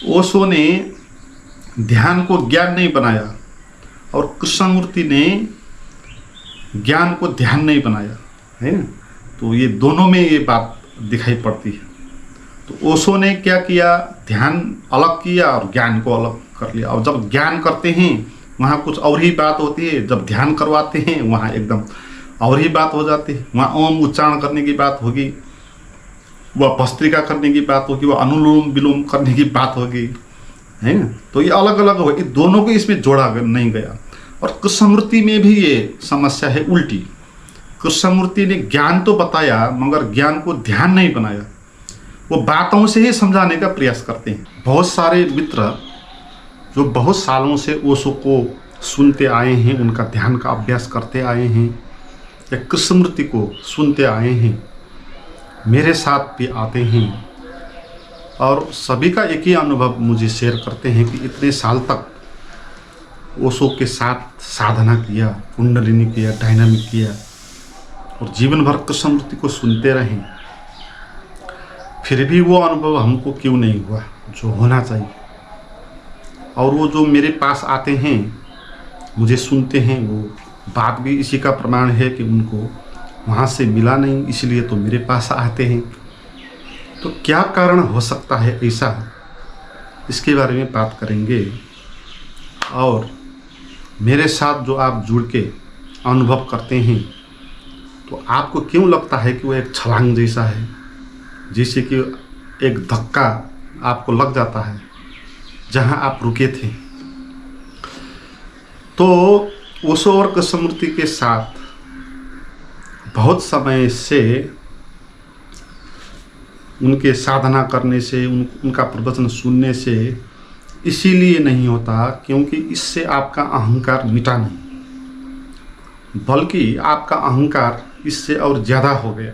ओशो ने ध्यान को ज्ञान नहीं बनाया और कृष्णमूर्ति ने ज्ञान को ध्यान नहीं बनाया, है ना। तो ये दोनों में ये बात दिखाई पड़ती है। तो ओशो ने क्या किया, ध्यान अलग किया और ज्ञान को अलग कर लिया। और जब ज्ञान करते हैं वहाँ कुछ और ही बात होती है, जब ध्यान करवाते हैं वहाँ एकदम और ही बात हो जाती है। वहाँ ओम उच्चारण करने की बात होगी, वह भस्त्रिका करने की बात होगी, वह अनुलोम विलोम करने की बात होगी, है ना। तो ये अलग अलग हो, ये दोनों को इसमें जोड़ा नहीं गया। और कृष्णमूर्ति में भी ये समस्या है उल्टी। कृष्णमूर्ति ने ज्ञान तो बताया मगर ज्ञान को ध्यान नहीं बनाया, वो बातों से ही समझाने का प्रयास करते हैं। बहुत सारे मित्र जो बहुत सालों से ओशो को सुनते आए हैं, उनका ध्यान का अभ्यास करते आए हैं या कृष्णमूर्ति को सुनते आए हैं, मेरे साथ भी आते हैं और सभी का एक ही अनुभव मुझे शेयर करते हैं कि इतने साल तक ओशो के साथ साधना किया, कुंडलिनी किया, डायनामिक किया और जीवन भर कृष्णमूर्ति को सुनते रहे, फिर भी वो अनुभव हमको क्यों नहीं हुआ जो होना चाहिए। और वो जो मेरे पास आते हैं, मुझे सुनते हैं, वो बात भी इसी का प्रमाण है कि उनको वहाँ से मिला नहीं, इसलिए तो मेरे पास आते हैं। तो क्या कारण हो सकता है ऐसा, इसके बारे में बात करेंगे। और मेरे साथ जो आप जुड़ के अनुभव करते हैं, तो आपको क्यों लगता है कि वो एक छलांग जैसा है, जैसे कि एक धक्का आपको लग जाता है जहां आप रुके थे। तो ओशो और कृष्णमूर्ति के साथ बहुत समय से उनके साधना करने से, उनका प्रवचन सुनने से इसीलिए नहीं होता क्योंकि इससे आपका अहंकार मिटा नहीं, बल्कि आपका अहंकार इससे और ज़्यादा हो गया।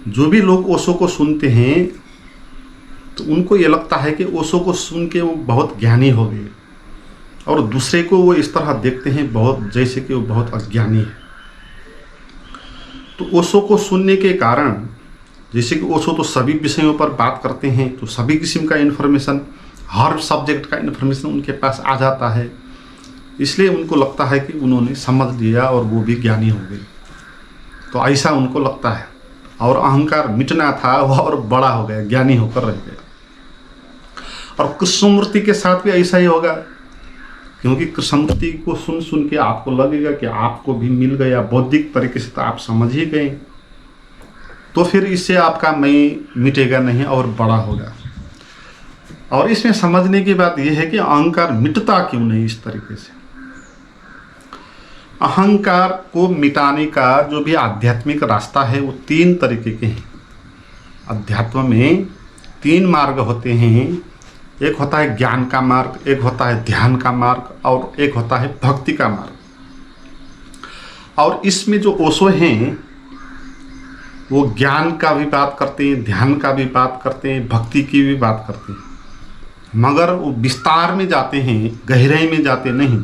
जो भी लोग ओशो को सुनते हैं तो उनको ये लगता है कि ओशो को सुन के वो बहुत ज्ञानी हो गए और दूसरे को वो इस तरह देखते हैं बहुत जैसे कि वो बहुत अज्ञानी है। तो ओशो को सुनने के कारण, जैसे कि ओशो तो सभी विषयों पर बात करते हैं, तो सभी किस्म का इन्फॉर्मेशन, हर सब्जेक्ट का इन्फॉर्मेशन उनके पास आ जाता है, इसलिए उनको लगता है कि उन्होंने समझ लिया और वो भी ज्ञानी हो गए। तो ऐसा उनको लगता है और अहंकार मिटना था वो और बड़ा हो गया, ज्ञानी होकर रह गया। और कृष्णमूर्ति के साथ भी ऐसा ही होगा, क्योंकि कृष्णमूर्ति को सुन सुन के आपको लगेगा कि आपको भी मिल गया, बौद्धिक तरीके से तो आप समझ ही गए, तो फिर इससे आपका मैं मिटेगा नहीं और बड़ा होगा। और इसमें समझने की बात यह है कि अहंकार मिटता क्यों नहीं इस तरीके से। अहंकार को मिटाने का जो भी आध्यात्मिक रास्ता है वो 3 तरीके के हैं। अध्यात्म में 3 मार्ग होते हैं, एक होता है ज्ञान का मार्ग, एक होता है ध्यान का मार्ग और एक होता है भक्ति का मार्ग। और इसमें जो ओशो हैं वो ज्ञान का भी बात करते हैं, ध्यान का भी बात करते हैं, भक्ति की भी बात करते हैं, मगर वो विस्तार में जाते हैं, गहराई में जाते नहीं।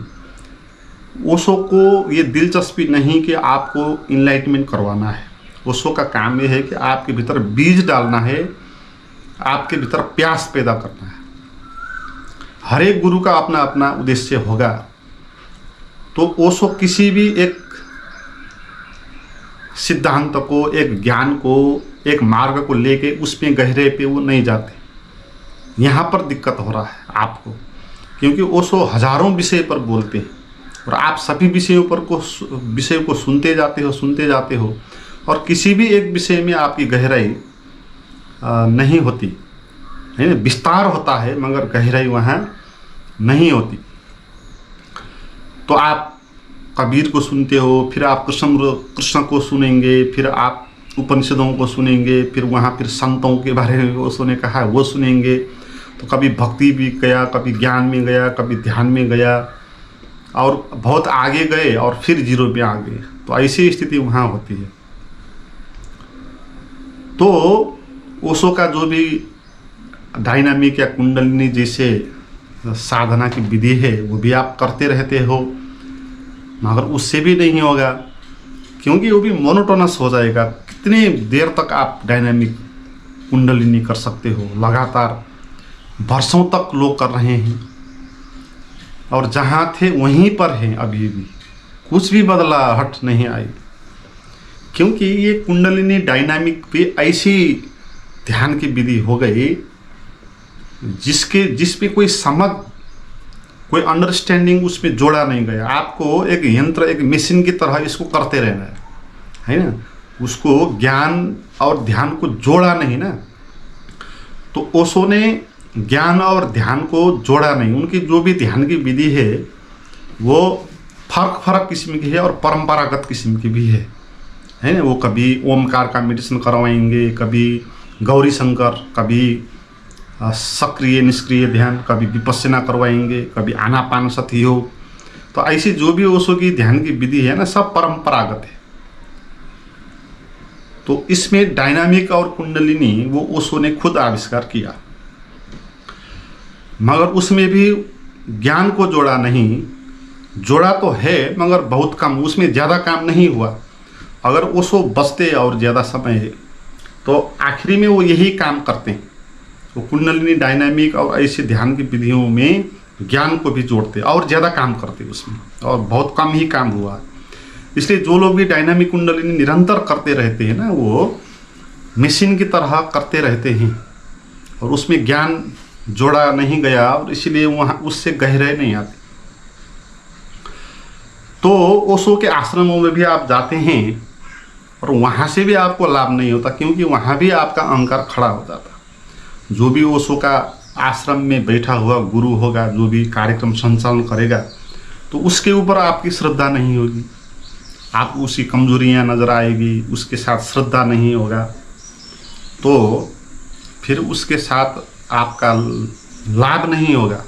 ओशो को ये दिलचस्पी नहीं कि आपको इनलाइटमेंट करवाना है। ओशो का काम ये है कि आपके भीतर बीज डालना है, आपके भीतर प्यास पैदा करना है। हर एक गुरु का अपना अपना उद्देश्य होगा। तो ओशो किसी भी एक सिद्धांत को, एक ज्ञान को, एक मार्ग को लेके उसमें गहरे पे वो नहीं जाते। यहाँ पर दिक्कत हो रहा है आपको, क्योंकि ओशो हजारों विषय पर बोलते हैं और आप सभी विषयों को सुनते जाते हो और किसी भी एक विषय में आपकी गहराई नहीं होती है ना। विस्तार होता है मगर गहराई वहाँ नहीं होती। तो आप कबीर को सुनते हो, फिर आप कृष्ण को सुनेंगे, फिर आप उपनिषदों को सुनेंगे, फिर वहाँ फिर संतों के बारे में ओशो ने कहा है वो सुनेंगे। तो कभी भक्ति भी गया, कभी ज्ञान में गया, कभी ध्यान में गया और बहुत आगे गए और फिर 0 पे आ गए। तो ऐसी स्थिति वहाँ होती है। तो ओशो का जो भी डायनामिक या कुंडलिनी जैसे साधना की विधि है वो भी आप करते रहते हो, मगर उससे भी नहीं होगा, क्योंकि वो भी मोनोटोनस हो जाएगा। कितनी देर तक आप डायनामिक कुंडलिनी कर सकते हो लगातार, वर्षों तक लोग कर रहे हैं और जहाँ थे वहीं पर हैं अभी भी, कुछ भी बदलाहट नहीं आई। क्योंकि ये कुंडलिनी डायनामिक भी ऐसी ध्यान की विधि हो गई जिसपे कोई समझ, कोई अंडरस्टैंडिंग उसमें जोड़ा नहीं गया। आपको एक यंत्र, एक मशीन की तरह इसको करते रहना है ना। उसको ज्ञान और ध्यान को जोड़ा नहीं ना। तो ओशो ने ज्ञान और ध्यान को जोड़ा नहीं। उनकी जो भी ध्यान की विधि है वो फर्क किस्म की है और परंपरागत किस्म की भी है ना। वो कभी ओमकार का मेडिटेशन करवाएंगे, कभी गौरी शंकर, कभी सक्रिय निष्क्रिय ध्यान, कभी विपस्सना करवाएंगे, कभी आनापानसति हो। तो ऐसी जो भी ओशो की ध्यान की विधि है ना, सब परंपरागत है। तो इसमें डायनामिक और कुंडलिनी वो ओशो ने खुद आविष्कार किया, मगर उसमें भी ज्ञान को जोड़ा नहीं। जोड़ा तो है मगर बहुत कम, उसमें ज़्यादा काम नहीं हुआ। अगर ओशो बचते और ज़्यादा समय तो आखिरी में वो यही काम करते हैं। वो कुंडलिनी डायनामिक और ऐसे ध्यान की विधियों में ज्ञान को भी जोड़ते और ज़्यादा काम करते उसमें, और बहुत कम ही काम हुआ। इसलिए जो लोग भी डायनामिक कुंडलिनी निरंतर करते रहते हैं ना, वो मशीन की तरह करते रहते हैं और उसमें ज्ञान जोड़ा नहीं गया और इसलिए वहाँ उससे गहराई नहीं आती। तो ओशो के आश्रमों में भी आप जाते हैं और वहाँ से भी आपको लाभ नहीं होता, क्योंकि वहाँ भी आपका अहंकार खड़ा हो जाता। जो भी ओशो का आश्रम में बैठा हुआ गुरु होगा, जो भी कार्यक्रम संचालन करेगा, तो उसके ऊपर आपकी श्रद्धा नहीं होगी, आप उसकी कमजोरियाँ नजर आएगी, उसके साथ श्रद्धा नहीं होगा, तो फिर उसके साथ आपका लाभ नहीं होगा,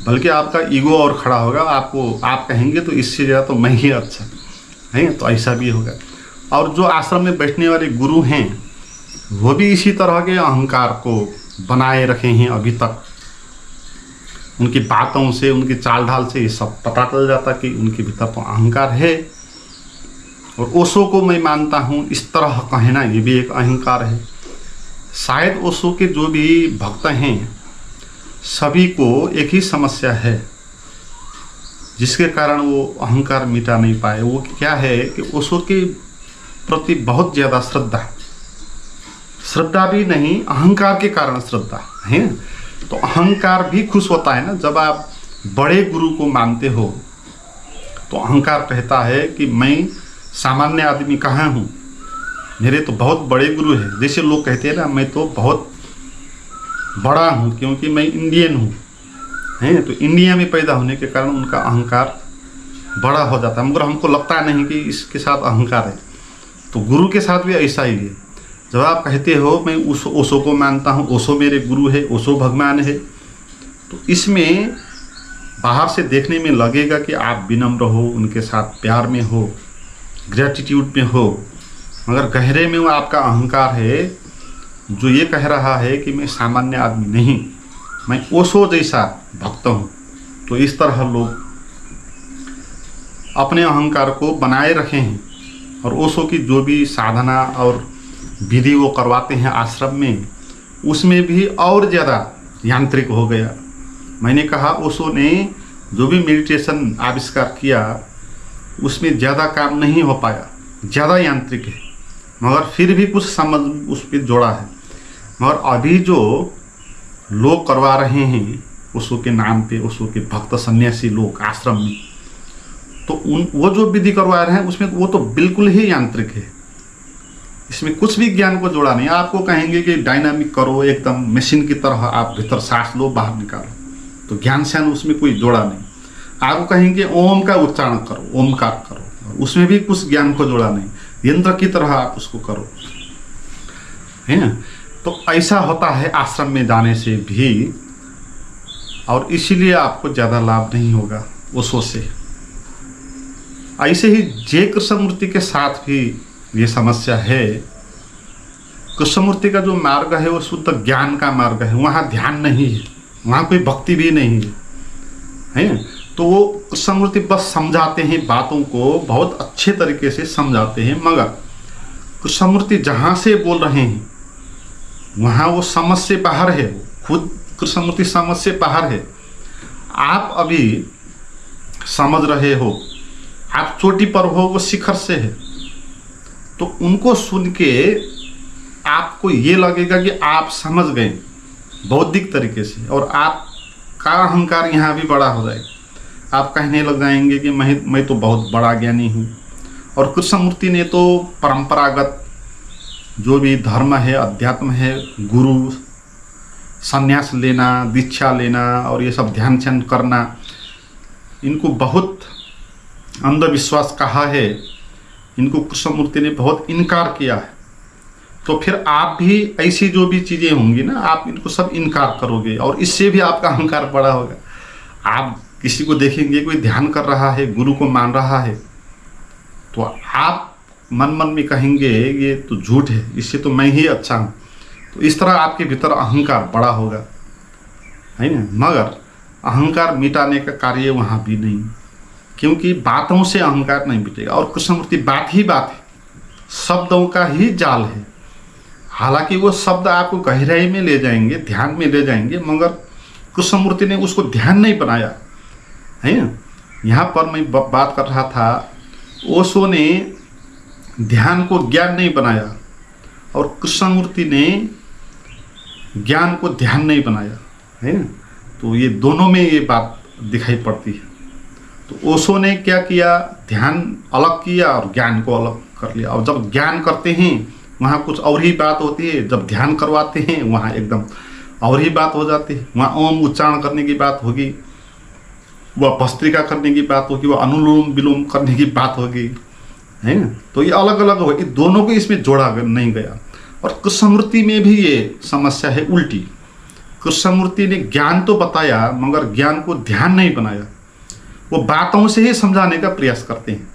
बल्कि आपका ईगो और खड़ा होगा। आप कहेंगे तो इससे ज़्यादा तो मैं ही अच्छा है, तो ऐसा भी होगा। और जो आश्रम में बैठने वाले गुरु हैं वो भी इसी तरह के अहंकार को बनाए रखे हैं अभी तक। उनकी बातों से, उनकी चाल ढाल से ये सब पता चल जाता कि उनके भीतर तो अहंकार है। और ओशो को मैं मानता हूँ इस तरह कहना ये भी एक अहंकार है। शायद ओशो के जो भी भक्त हैं सभी को एक ही समस्या है जिसके कारण वो अहंकार मिटा नहीं पाए। वो क्या है कि ओशो के प्रति बहुत ज़्यादा श्रद्धा भी नहीं, अहंकार के कारण श्रद्धा है। तो अहंकार भी खुश होता है ना, जब आप बड़े गुरु को मानते हो तो अहंकार कहता है कि मैं सामान्य आदमी कहाँ हूँ, मेरे तो बहुत बड़े गुरु हैं। जैसे लोग कहते हैं ना, मैं तो बहुत बड़ा हूँ क्योंकि मैं इंडियन हूँ, हैं। तो इंडिया में पैदा होने के कारण उनका अहंकार बड़ा हो जाता है, मगर हमको लगता नहीं कि इसके साथ अहंकार है। तो गुरु के साथ भी ऐसा ही है। जब आप कहते हो मैं उस ओशो को मानता हूँ, ओशो मेरे गुरु है, ओशो भगवान है, तो इसमें बाहर से देखने में लगेगा कि आप विनम्र हो, उनके साथ प्यार में हो, ग्रेटिट्यूड में हो, मगर गहरे में वो आपका अहंकार है जो ये कह रहा है कि मैं सामान्य आदमी नहीं, मैं ओशो जैसा भक्त हूँ। तो इस तरह लोग अपने अहंकार को बनाए रखे हैं। और ओशो की जो भी साधना और विधि वो करवाते हैं आश्रम में, उसमें भी और ज़्यादा यांत्रिक हो गया। मैंने कहा ओशो ने जो भी मेडिटेशन आविष्कार किया उसमें ज़्यादा काम नहीं हो पाया, ज़्यादा यांत्रिक है, मगर फिर भी कुछ समझ उस पर जोड़ा है। मगर अभी जो लोग करवा रहे हैं ओशो के नाम पे, ओशो के भक्त सन्यासी लोग आश्रम में, तो वो जो विधि करवा रहे हैं उसमें वो तो बिल्कुल ही यांत्रिक है, इसमें कुछ भी ज्ञान को जोड़ा नहीं। आपको कहेंगे कि डायनामिक करो, एकदम मशीन की तरह आप भीतर सांस लो बाहर निकालो, तो ज्ञान स्यान उसमें कोई जोड़ा नहीं। आपको कहेंगे ओम का उच्चारण करो, ओमकार करो, उसमें भी कुछ ज्ञान को जोड़ा नहीं, यंत्र की तरह आप उसको करो, है ना। तो ऐसा होता है आश्रम में जाने से भी, और इसीलिए आपको ज़्यादा लाभ नहीं होगा ओशो से। ऐसे ही जय कृष्णमूर्ति के साथ भी ये समस्या है। कृष्णमूर्ति का जो मार्ग है वो शुद्ध ज्ञान का मार्ग है, वहाँ ध्यान नहीं है, वहाँ कोई भक्ति भी नहीं है। तो वो कृष्णमूर्ति बस समझाते हैं, बातों को बहुत अच्छे तरीके से समझाते हैं, मगर कृष्णमूर्ति जहाँ से बोल रहे हैं वहाँ वो समझ से बाहर है, वो खुद कृष्णमूर्ति समझ से बाहर है। आप अभी समझ रहे हो, आप चोटी पर हो, वो शिखर से है। तो उनको सुन के आपको ये लगेगा कि आप समझ गए बौद्धिक तरीके से, और आपका अहंकार यहाँ भी बड़ा हो जाएगा। आप कहने लग जाएंगे कि मैं तो बहुत बड़ा ज्ञानी हूँ। और कृष्णमूर्ति ने तो परंपरागत जो भी धर्म है, अध्यात्म है, गुरु, संन्यास लेना, दीक्षा लेना और ये सब ध्यान ध्यान करना, इनको बहुत अंधविश्वास कहा है। इनको कृष्णमूर्ति ने बहुत इनकार किया है। तो फिर आप भी ऐसी जो भी चीज़ें होंगी ना, आप इनको सब इनकार करोगे और इससे भी आपका अहंकार बड़ा होगा। आप किसी को देखेंगे कोई ध्यान कर रहा है, गुरु को मान रहा है, तो आप मन मन में कहेंगे ये तो झूठ है, इससे तो मैं ही अच्छा हूँ। तो इस तरह आपके भीतर अहंकार बड़ा होगा, है ना। मगर अहंकार मिटाने का कार्य वहाँ भी नहीं, क्योंकि बातों से अहंकार नहीं मिटेगा। और कृष्णमूर्ति बात ही बात है, शब्दों का ही जाल है। हालांकि वो शब्द आपको गहराई में ले जाएंगे, ध्यान में ले जाएंगे, मगर कृष्णमूर्ति ने उसको ध्यान नहीं बनाया, है ना। यहाँ पर मैं बात कर रहा था, ओशो ने ध्यान को ज्ञान नहीं बनाया और कृष्णमूर्ति ने ज्ञान को ध्यान नहीं बनाया, है ना। तो ये दोनों में ये बात दिखाई पड़ती है। तो ओशो ने क्या किया, ध्यान अलग किया और ज्ञान को अलग कर लिया। और जब ज्ञान करते हैं वहाँ कुछ और ही बात होती है, जब ध्यान करवाते हैं वहाँ एकदम और ही बात हो जाती है। वहाँ ओम उच्चारण करने की बात होगी, वह भस्त्रिका करने की बात होगी, वह अनुलोम विलोम करने की बात होगी, है ना। तो ये अलग अलग हो, दोनों को इसमें जोड़ा नहीं गया। और कृष्णमूर्ति में भी ये समस्या है उल्टी। कृष्णमूर्ति ने ज्ञान तो बताया मगर ज्ञान को ध्यान नहीं बनाया। वो बातों से ही समझाने का प्रयास करते हैं,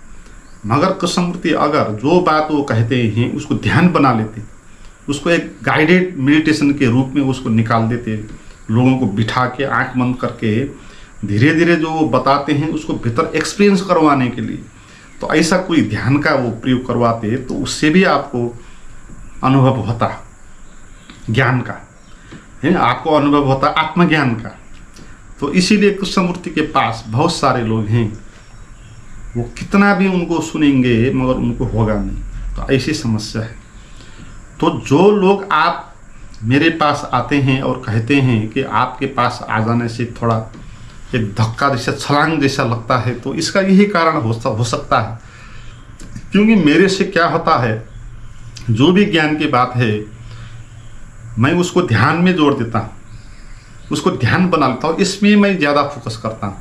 मगर कृष्णमूर्ति अगर जो बात वो कहते हैं उसको ध्यान बना लेते, उसको एक गाइडेड मेडिटेशन के रूप में उसको निकाल देते, लोगों को बिठा के आंख बंद करके धीरे धीरे जो वो बताते हैं उसको भीतर एक्सपीरियंस करवाने के लिए, तो ऐसा कोई ध्यान का वो प्रयोग करवाते तो उससे भी आपको अनुभव होता ज्ञान का, है ना, आपको अनुभव होता आत्मज्ञान का। तो इसीलिए कृष्णमूर्ति के पास बहुत सारे लोग हैं, वो कितना भी उनको सुनेंगे मगर उनको होगा नहीं। तो ऐसी समस्या है। तो जो लोग आप मेरे पास आते हैं और कहते हैं कि आपके पास आ जाने से थोड़ा एक धक्का जैसा, छलांग जैसा लगता है, तो इसका यही कारण हो सकता है। क्योंकि मेरे से क्या होता है, जो भी ज्ञान की बात है मैं उसको ध्यान में जोड़ देता हूँ, उसको ध्यान बना लेता हूँ। इसमें मैं ज़्यादा फोकस करता हूँ,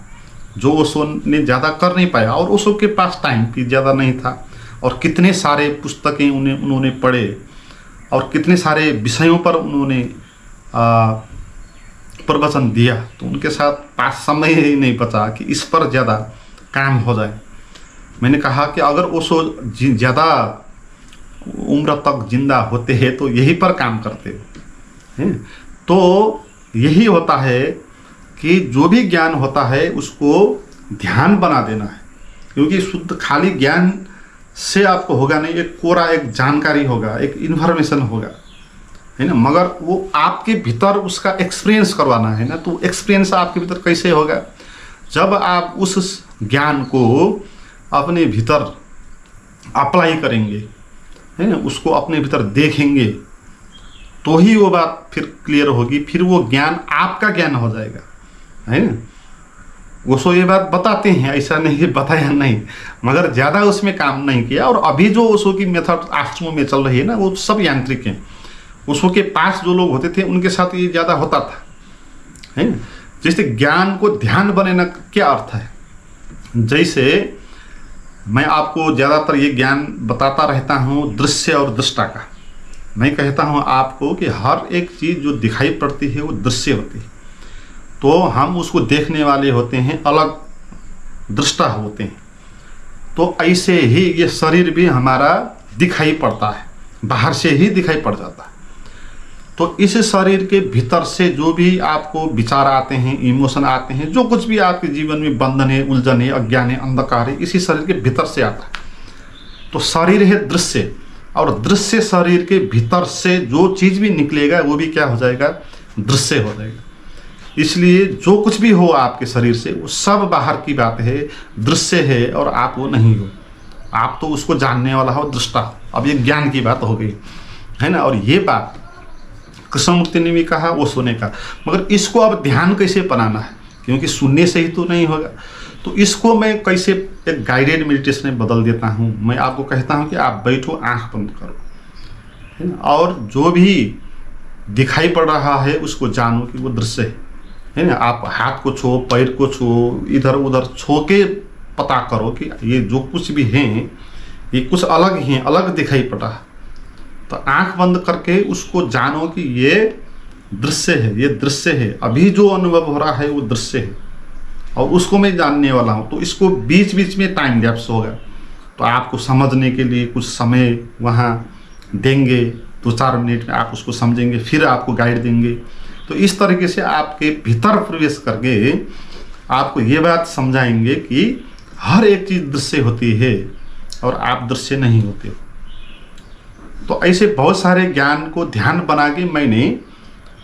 जो ओशो ने ज़्यादा कर नहीं पाया। और ओशो के पास टाइम भी ज़्यादा नहीं था, और कितने सारे पुस्तकें उन्होंने पढ़े और कितने सारे विषयों पर उन्होंने प्रवचन दिया, तो उनके साथ पास समय ही नहीं बचा कि इस पर ज़्यादा काम हो जाए। मैंने कहा कि अगर ओशो ज़्यादा उम्र तक जिंदा होते हैं तो यही पर काम करते हैं। तो यही होता है कि जो भी ज्ञान होता है उसको ध्यान बना देना है, क्योंकि शुद्ध खाली ज्ञान से आपको होगा नहीं, एक कोरा एक जानकारी होगा, एक इन्फॉर्मेशन होगा, है ना। मगर वो आपके भीतर उसका एक्सपीरियंस करवाना है ना। तो एक्सपीरियंस आपके भीतर कैसे होगा, जब आप उस ज्ञान को अपने भीतर अप्लाई करेंगे, है ना, उसको अपने भीतर देखेंगे, तो ही वो बात फिर क्लियर होगी। फिर वो ज्ञान आपका ज्ञान हो जाएगा, है ना। ओशो ये बात बताते हैं, ऐसा नहीं कि बताया नहीं, मगर ज़्यादा उसमें काम नहीं किया। और अभी जो ओशो की मेथड आश्रमों में चल रही है ना, वो सब यांत्रिक हैं। ओशो के पास जो लोग होते थे उनके साथ ये ज़्यादा होता था, है ना। जैसे ज्ञान को ध्यान बनाना क्या अर्थ है, जैसे मैं आपको ज़्यादातर ये ज्ञान बताता रहता हूँ दृश्य और दृष्टा का। मैं कहता हूँ आपको कि हर एक चीज़ जो दिखाई पड़ती है वो दृश्य होती है, तो हम उसको देखने वाले होते हैं, अलग दृष्टा होते हैं। तो ऐसे ही ये शरीर भी हमारा दिखाई पड़ता है, बाहर से ही दिखाई पड़ जाता है। तो इस शरीर के भीतर से जो भी आपको विचार आते हैं, इमोशन आते हैं, जो कुछ भी आपके जीवन में बंधन है, उलझन है, अज्ञान है, अंधकार है, इसी शरीर के भीतर से आता है। तो शरीर है दृश्य, और दृश्य शरीर के भीतर से जो चीज़ भी निकलेगा वो भी क्या हो जाएगा, दृश्य हो जाएगा। इसलिए जो कुछ भी हो आपके शरीर से वो सब बाहर की बात है, दृश्य है, और आप वो नहीं हो। आप तो उसको जानने वाला हो, दृष्टा। अब ये ज्ञान की बात हो गई है ना। और ये बात कृष्णमूर्ति ने भी कहा, वो सुने का, मगर इसको अब ध्यान कैसे बनाना है, क्योंकि सुनने से ही तो नहीं होगा। तो इसको मैं कैसे एक गाइडेड मेडिटेशन में बदल देता हूँ। मैं आपको कहता हूँ कि आप बैठो, आंख बंद करो, है ना, और जो भी दिखाई पड़ रहा है उसको जानो कि वो दृश्य है ना। आप हाथ को छो, पैर को छो, इधर उधर छो के पता करो कि ये जो कुछ भी हैं ये कुछ अलग ही हैं, अलग दिखाई पड़ रहा है। तो आंख बंद करके उसको जानो कि ये दृश्य है, ये दृश्य है, अभी जो अनुभव हो रहा है वो दृश्य है, और उसको मैं जानने वाला हूँ। तो इसको बीच बीच में टाइम लैप्स होगा, तो आपको समझने के लिए कुछ समय वहाँ देंगे, 2-4 मिनट में आप उसको समझेंगे, फिर आपको गाइड देंगे। तो इस तरीके से आपके भीतर प्रवेश करके आपको ये बात समझाएंगे कि हर एक चीज़ दृश्य होती है और आप दृश्य नहीं होते। तो ऐसे बहुत सारे ज्ञान को ध्यान बना के मैंने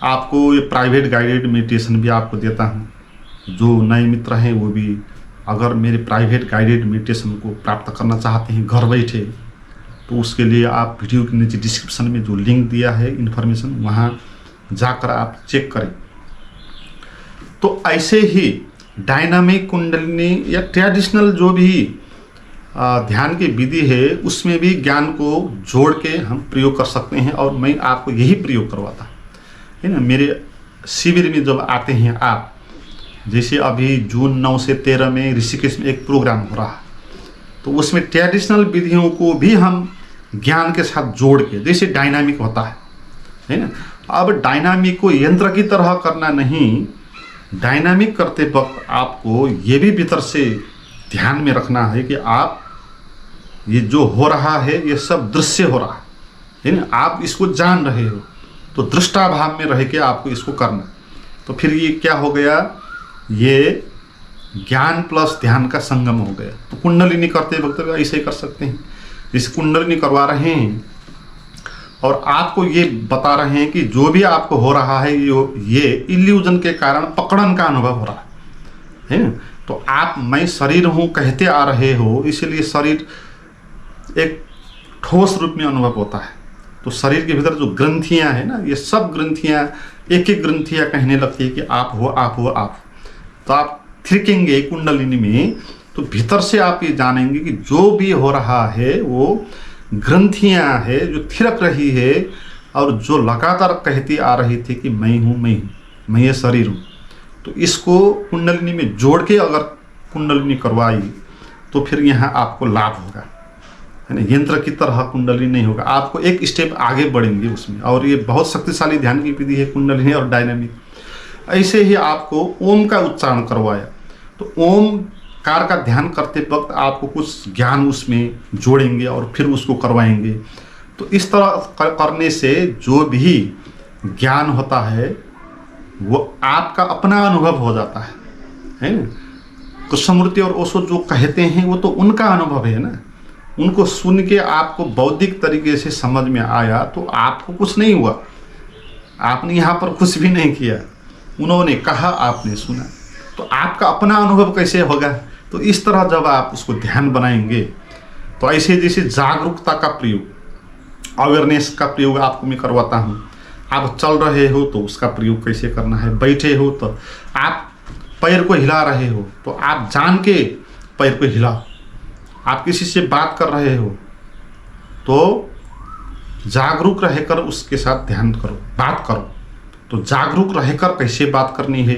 आपको ये प्राइवेट गाइडेड मेडिटेशन भी आपको देता हूँ। जो नए मित्र हैं वो भी अगर मेरे प्राइवेट गाइडेड मेडिटेशन को प्राप्त करना चाहते हैं घर बैठे, तो उसके लिए आप वीडियो के नीचे डिस्क्रिप्शन में जो लिंक दिया है इन्फॉर्मेशन, वहाँ जाकर आप चेक करें। तो ऐसे ही डायनामिक कुंडलिनी या ट्रेडिशनल जो भी ध्यान की विधि है उसमें भी ज्ञान को जोड़ के हम प्रयोग कर सकते हैं, और मैं आपको यही प्रयोग करवाता है ना। मेरे शिविर में जब आते हैं आप, जैसे अभी जून 9 से 13 में ऋषिकेश में एक प्रोग्राम हो रहा है, तो उसमें ट्रेडिशनल विधियों को भी हम ज्ञान के साथ जोड़ के, जैसे डायनामिक होता है ना। अब डायनामिक को यंत्र की तरह करना नहीं, डायनामिक करते वक्त आपको ये भी भीतर से ध्यान में रखना है कि आप ये जो हो रहा है ये सब दृश्य हो रहा है ना। आप इसको जान रहे हो, तो दृष्टा भाव में रह के आपको इसको करना। तो फिर ये क्या हो गया, ये ज्ञान प्लस ध्यान का संगम हो गया। तो कुंडलिनी करते वक्त ऐसे ही कर सकते हैं। जैसे कुंडलिनी करवा रहे हैं और आपको ये बता रहे हैं कि जो भी आपको हो रहा है ये इल्यूजन के कारण पकड़न का अनुभव हो रहा है ना। तो आप मैं शरीर हूँ कहते आ रहे हो, इसीलिए शरीर एक ठोस रूप में अनुभव होता है। तो शरीर के भीतर जो ग्रंथियाँ हैं ना, ये सब ग्रंथियाँ एक एक ग्रंथियाँ कहने लगती है कि आप हो, आप हो, आप। तो आप थिरकेंगे कुंडलिनी में, तो भीतर से आप ये जानेंगे कि जो भी हो रहा है वो ग्रंथियाँ है जो थिरक रही है, और जो लगातार कहती आ रही थी कि मैं हूँ, मैं हूँ, मैं ये शरीर हूँ। तो इसको कुंडलिनी में जोड़ के अगर कुंडलिनी करवाई तो फिर यहाँ आपको लाभ होगा, है ना। यंत्र की तरह कुंडलिनी नहीं होगा, आपको एक स्टेप आगे बढ़ेंगे उसमें। और ये बहुत शक्तिशाली ध्यान की विधि है कुंडलिनी और डायनामिक। ऐसे ही आपको ओम का उच्चारण करवाया, तो ओम कार का ध्यान करते वक्त आपको कुछ ज्ञान उसमें जोड़ेंगे और फिर उसको करवाएंगे। तो इस तरह करने से जो भी ज्ञान होता है वो आपका अपना अनुभव हो जाता है ना। कृष्णमूर्ति और ओशो जो कहते हैं वो तो उनका अनुभव है ना। उनको सुन के आपको बौद्धिक तरीके से समझ में आया, तो आपको कुछ नहीं हुआ, आपने यहाँ पर कुछ भी नहीं किया, उन्होंने कहा, आपने सुना। तो आपका अपना अनुभव कैसे होगा। तो इस तरह जब आप उसको ध्यान बनाएंगे, तो ऐसे जैसे जागरूकता का प्रयोग, अवेयरनेस का प्रयोग आपको मैं करवाता हूँ। आप चल रहे हो तो उसका प्रयोग कैसे करना है, बैठे हो तो आप पैर को हिला रहे हो तो आप जान के पैर को हिलाओ, आप किसी से बात कर रहे हो तो जागरूक रहकर उसके साथ ध्यान करो, बात करो। तो जागरूक रहकर कैसे बात करनी है,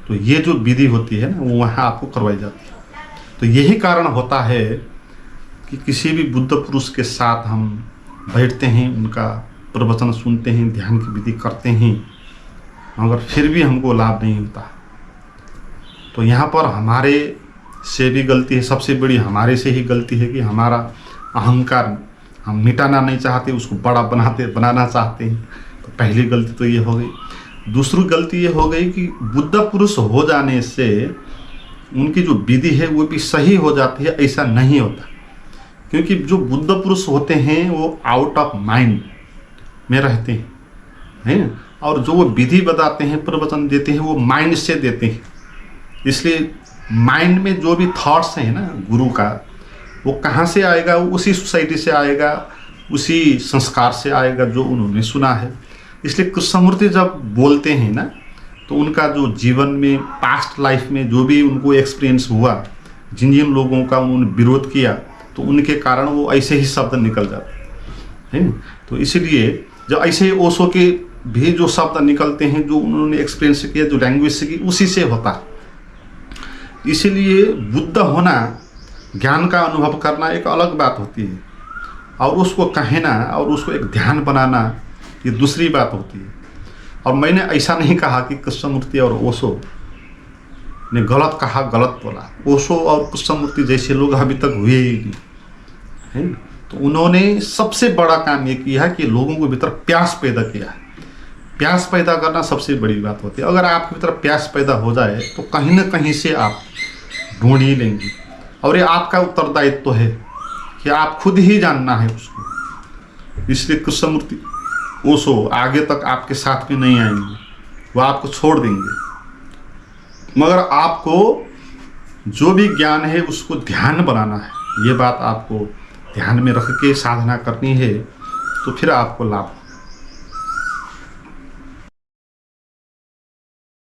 तो ये जो विधि होती है ना, वो वहाँ आपको करवाई जाती है। तो यही कारण होता है कि किसी भी बुद्ध पुरुष के साथ हम बैठते हैं, उनका प्रवचन सुनते हैं, ध्यान की विधि करते हैं, मगर फिर भी हमको लाभ नहीं होता। तो यहाँ पर हमारे से भी गलती है, सबसे बड़ी हमारे से ही गलती है कि हमारा अहंकार हम मिटाना नहीं चाहते, उसको बड़ा बनाना चाहते हैं। तो पहली गलती तो ये हो गई। दूसरी गलती ये हो गई कि बुद्ध पुरुष हो जाने से उनकी जो विधि है वो भी सही हो जाती है, ऐसा नहीं होता। क्योंकि जो बुद्ध पुरुष होते हैं वो आउट ऑफ माइंड में रहते हैं, है ना। और जो वो विधि बताते हैं, प्रवचन देते हैं, वो माइंड से देते हैं। इसलिए माइंड में जो भी थॉट्स हैं ना गुरु का, वो कहाँ से आएगा? वो उसी सोसाइटी से आएगा, उसी संस्कार से आएगा जो उन्होंने सुना है। इसलिए कृष्णमूर्ति जब बोलते हैं ना, तो उनका जो जीवन में पास्ट लाइफ में जो भी उनको एक्सपीरियंस हुआ, जिन जिन लोगों का उन्होंने विरोध किया, तो उनके कारण वो ऐसे ही शब्द निकल जाते हैं। तो इसीलिए जब ऐसे ओशो के भी जो शब्द निकलते हैं, जो उन्होंने एक्सपीरियंस किया, जो लैंग्वेज से की, उसी से होता है। इसीलिए बुद्ध होना, ज्ञान का अनुभव करना एक अलग बात होती है, और उसको कहना और उसको एक ध्यान बनाना ये दूसरी बात होती है। और मैंने ऐसा नहीं कहा कि कृष्णमूर्ति और ओशो ने गलत कहा, गलत बोला। ओशो और कृष्णमूर्ति जैसे लोग अभी तक हुए ही नहीं, है ना। तो उन्होंने सबसे बड़ा काम ये किया है कि लोगों के भीतर प्यास पैदा किया है। प्यास पैदा करना सबसे बड़ी बात होती है। अगर आपके भीतर प्यास पैदा हो जाए तो कहीं ना कहीं से आप ढूंढ ही लेंगे, और ये आपका उत्तरदायित्व है कि आप खुद ही जानना है उसको। इसलिए कृष्णमूर्ति ओशो आगे तक आपके साथ में नहीं आएंगे, वो आपको छोड़ देंगे। मगर आपको जो भी ज्ञान है उसको ध्यान बनाना है। ये बात आपको ध्यान में रख के साधना करनी है, तो फिर आपको लाभ